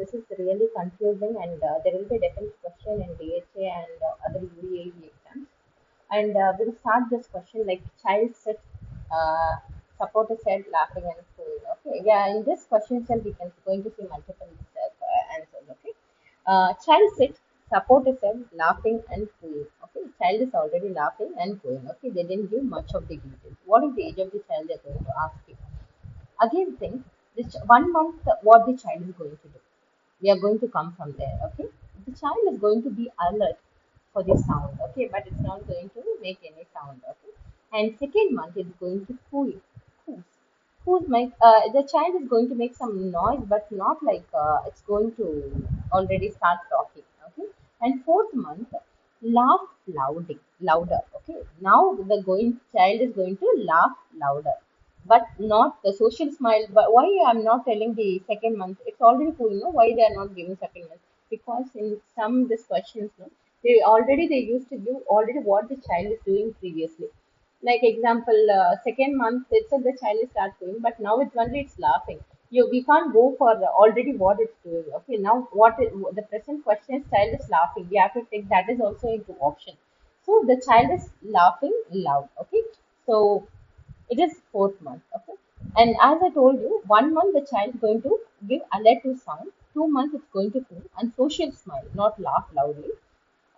this is really confusing, and there will be a different question in DHA and other UAE exams. And we'll start this question like child sit, uh, supporter said, laughing and schooling. Okay, yeah, in this question itself, we can going to see multiple answers. Okay, child sit, supporter said, laughing and cooing. Okay, child is already laughing and cooing. Okay, they didn't give much of the details. What is the age of the child? They're going to ask you. Again, think this 1 month what the child is going to do. We are going to come from there. Okay, the child is going to be alert for the sound. Okay, but it's not going to make any sound. Okay, and second month it's going to coo. Who's make the child is going to make some noise, but not like it's going to already start talking. Okay, and fourth month laugh louder. Okay, now the going child is going to laugh louder, but not the social smile. But why I'm not telling the second month? It's already cool. You know why they are not giving second month? Because in some these questions, no, they used to give already what the child is doing previously. Like example, second month itself the child is start doing, but now it's laughing. We can't go for already what it's doing. Okay, now the present question is child is laughing. We have to take that is also into option. So the child is laughing loud. Okay, so it is fourth month. Okay, and as I told you, 1 month the child is going to give alert sound. 2 months it's going to cool and social smile, not laugh loudly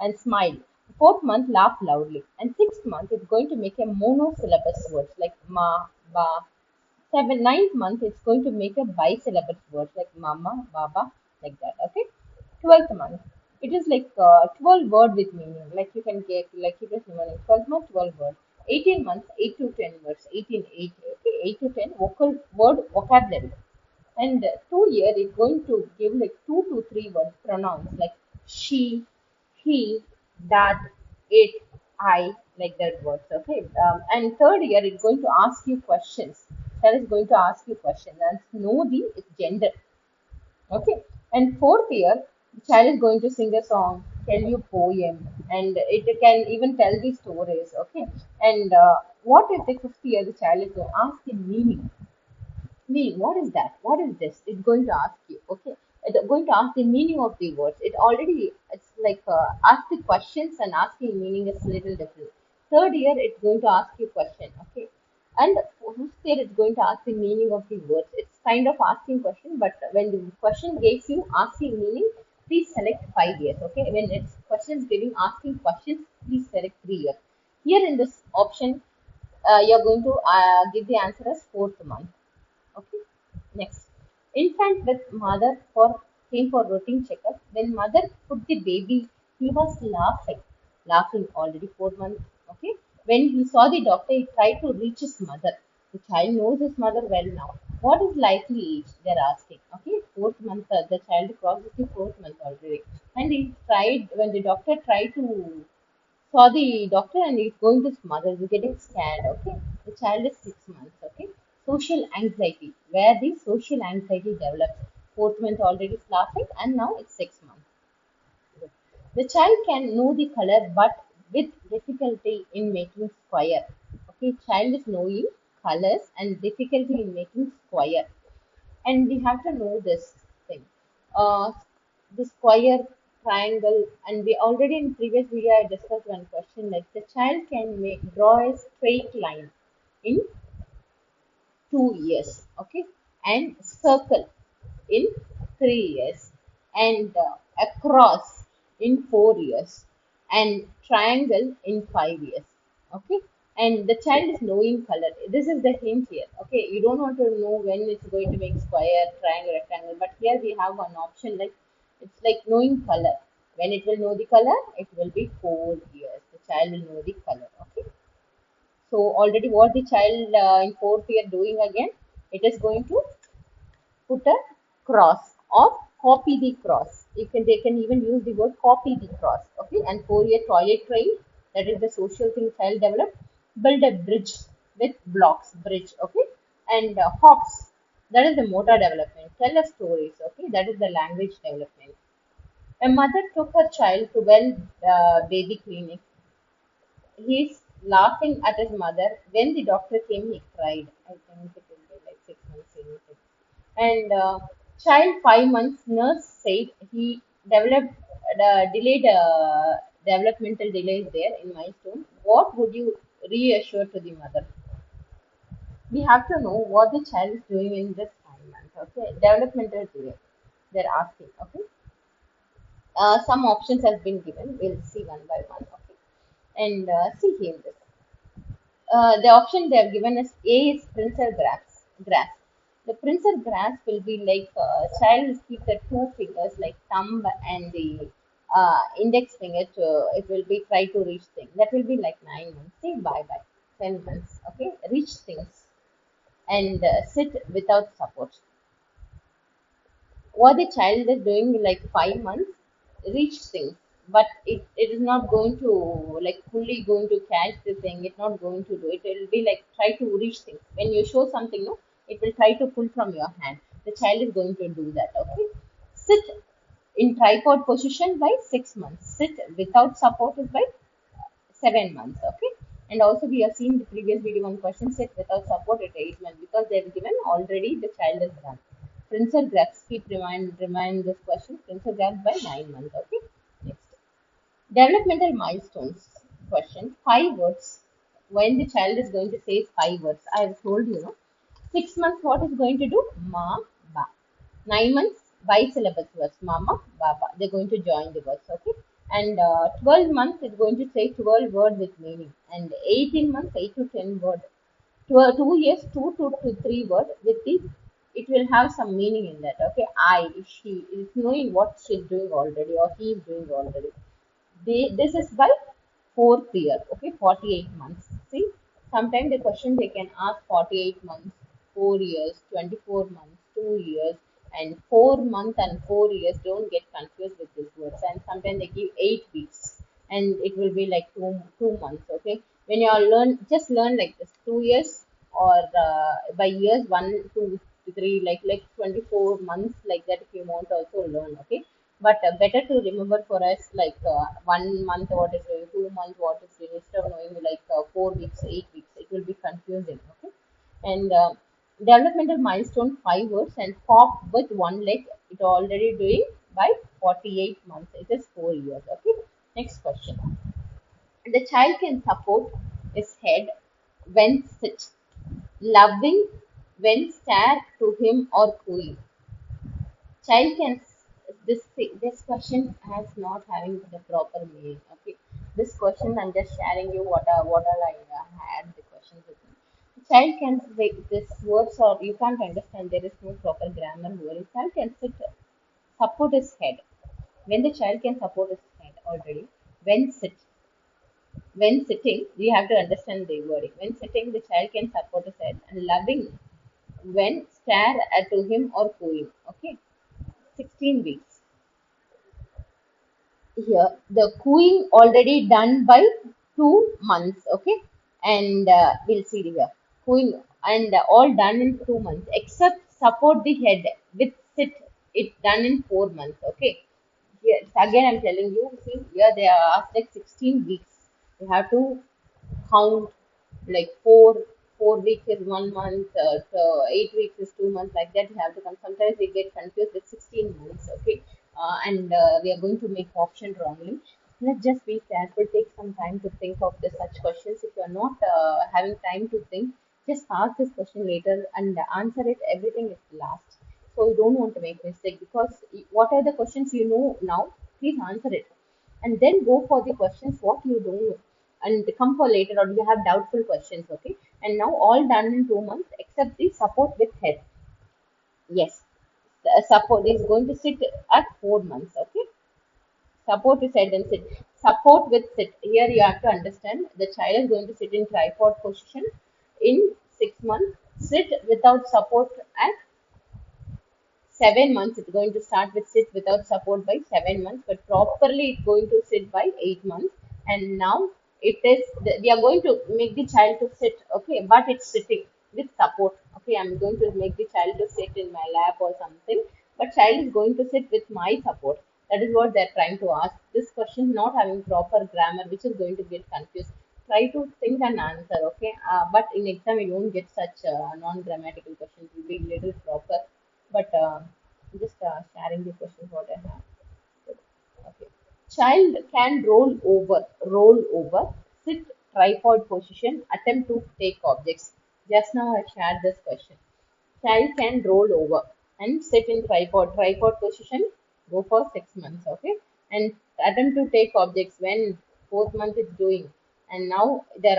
and smile. Fourth month, laugh loudly. And sixth month, it's going to make a monosyllabus words like ma, ba. Ninth month, it's going to make a bisyllabus words like mama, baba, like that. Okay. 12th month, it is like 12 word with meaning. Like you can get, like you just remember, 12 month, 12 words. 18 months, 8 to 10 words. 18, 8, okay, 8 to 10 vocal word vocabulary. And 2 year, it's going to give like 2 to 3 word pronouns like she, he, that, it, I, like that words. Okay. And third year, it's going to ask you questions. That is going to ask you questions and know the gender. Okay. And fourth year, the child is going to sing a song, tell you poem, and it can even tell the stories. Okay. And what is the fifth year? The child is going to ask the meaning. Meaning, what is that? What is this? It's going to ask you. Okay. It's going to ask the meaning of the words. It's like ask the questions and asking meaning is a little different. Third year, it's going to ask you question. Okay. And fifth year, it's going to ask the meaning of the words. It's kind of asking question, but when the question gives you asking meaning, please select 5 years. Okay. When it's questions giving asking questions, please select 3 years. Here in this option, you're going to give the answer as fourth month. Okay. Next, infant with mother for came for routine checkup. When mother put the baby, he was laughing already 4 months. Okay. When he saw the doctor, he tried to reach his mother. The child knows his mother well now. What is likely age? They're asking. Okay, fourth month. The child crosses the fourth month already, and he tried when the doctor tried to saw the doctor and he's going to his mother. He's getting scared. Okay, the child is 6 months. Okay, social anxiety, where the social anxiety develops. Fourth month already is laughing, and now it's 6 months. The child can know the color, but with difficulty in making square. Okay, child is knowing colors and difficulty in making square, and we have to know this thing. Uh, the square, triangle, and we already in previous video I discussed one question like the child can draw a straight line in 2 years, okay, and circle in 3 years, and across in 4 years, and triangle in 5 years, okay. And the child is knowing color. This is the hint here, okay. You don't want to know when it's going to make square, triangle, rectangle, but here we have one option like it's like knowing color. When it will know the color, it will be 4 years. The child will know the color, okay. So already what the child in fourth year doing again, it is going to put a cross or copy the cross. They can even use the word copy the cross. Okay, and 4 year toilet train, that is the social thing child develop. Build a bridge with blocks, bridge, okay, and hops, that is the motor development. Tell us stories, okay, that is the language development. A mother took her child to baby clinic. He's laughing at his mother. When the doctor came, he cried. I think it will be like 6 months. And Child 5 months, nurse said he developed delayed developmental delays there in milestone. What would you reassure to the mother? We have to know what the child is doing in this 5 months. Okay, developmental delay. They're asking. Okay, some options have been given. We'll see one by one. Okay, and see here this. The option they have given is A is pincel grass. Grass. The pincel grass will be like child will keep the two fingers like thumb and the index finger to it will be try to reach things. That will be like 9 months. Say bye bye. 10 months. Okay. Reach things and sit without support. What the child is doing in like 5 months reach things, but it is not going to like fully going to catch the thing. It's not going to do it. It will be like try to reach things. When you show something, no, it will try to pull from your hand. The child is going to do that. Okay. Sit in tripod position by 6 months. Sit without support is by 7 months. Okay. And also we have seen the previous video one question set without support at 8 months because they have given already the child is done. Princer graphs keep remind this question. Princer graphs by 9 months. Okay. Next. Developmental milestones question. 5 words. When the child is going to say 5 words, I have told you, no. 6 months, what is going to do? Ma, ba. 9 months, bisyllable words. Mama, baba. They're going to join the words. Okay. And 12 months is going to say 12 word with meaning. And 18 months, 8 to 10 word. 2 years, two to three word with the it will have some meaning in that. Okay. I, she is knowing what she's doing already or he is doing already. This is by fourth year. Okay, 48 months. See, sometimes the question they can ask 48 months, 4 years, 24 months, 2 years, and 4 months and 4 years. Don't get confused with these words. And sometimes they give 8 weeks, and it will be like two months. Okay, when you all learn, just learn like this. 2 years or by years, 1, 2, 3, like 24 months, like that. If you want to also learn. Okay, but better to remember for us like 1 month what is doing, 2 months what is doing, instead of knowing like 4 weeks, 8 weeks, it will be confusing. Okay, and developmental milestone 5 words and hop with one leg. It already doing by 48 months. It is 4 years. Okay, next question. The child can support his head when sit, loving when stare to him or cooing. Child can this question has not having the proper meaning. Okay, this question I'm just sharing you what all I had the questions with me. Child can say this words or you can't understand. There is no proper grammar here. Child can sit support his head. When the child can support his head already. When sit when sitting, we have to understand the wording. When sitting, the child can support his head and loving when stare at to him or cooing. Okay, 16 weeks. Here the cooing already done by 2 months. Okay, and we'll see here cooing and all done in 2 months except support the head with sit, it done in 4 months. Okay, here again I'm telling you, see here they are asked like 16 weeks. You have to count like four weeks is 1 month, so 8 weeks is 2 months, like that you have to come. Sometimes we get confused with 16 months. Okay, and we are going to make option wrongly. Let's just be careful. Take some time to think of the such questions. If you are not having time to think, just ask this question later and answer it. Everything is last, so you don't want to make mistake because what are the questions you know now? Please answer it and then go for the questions what you don't know and come for later or you have doubtful questions. Okay, and now all done in 2 months except the support with head. Yes, the support is going to sit at 4 months. Okay, support is head and sit. Support with sit. Here you have to understand the child is going to sit in tripod position in 6 months. Sit without support at 7 months. It's going to start with sit without support by 7 months, but properly it's going to sit by 8 months. And now it is we are going to make the child to sit. Okay, but it's sitting with support. Okay, I'm going to make the child to sit in my lap or something, but child is going to sit with my support. That is what they're trying to ask. This question not having proper grammar, which is going to get confused. Try to think and answer. Okay, but in exam you don't get such non-grammatical questions. It will be little proper, but I'm just sharing the questions what I have. Okay. Child can roll over, sit tripod position, attempt to take objects. Just now I shared this question. Child can roll over and sit in tripod position, go for 6 months, okay? And attempt to take objects when fourth month is doing. And now there